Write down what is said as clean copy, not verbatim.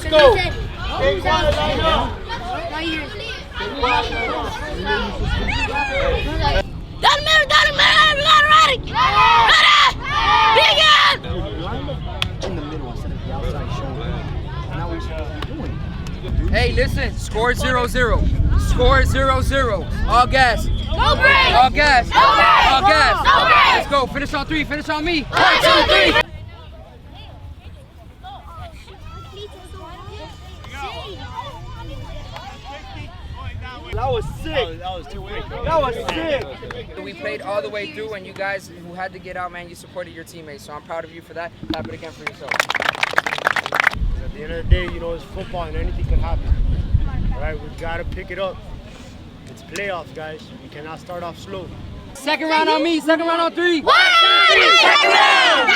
Let's go. Doesn't matter, we got it ready! Ready! Begin! In the middle instead of the outside shoulder. And now we're supposed to be doing. Hey, listen, score 0-0. Score 0-0. All gas. Go Braves! All gas. Go Braves! All gas. Go Braves! Let's go. Finish on 3. Finish on me. 1, 2, 3! That was sick. That was too quick. That was sick. We played all the way through, and you guys who had to get out, man, you supported your teammates. So I'm proud of you for that. Clap it again for yourself. At the end of the day, you know, it's football and anything can happen. All right, we got to pick it up. It's playoffs, guys. We cannot start off slow. Second round on me. Second round on 3. 1, 2, 3, second round!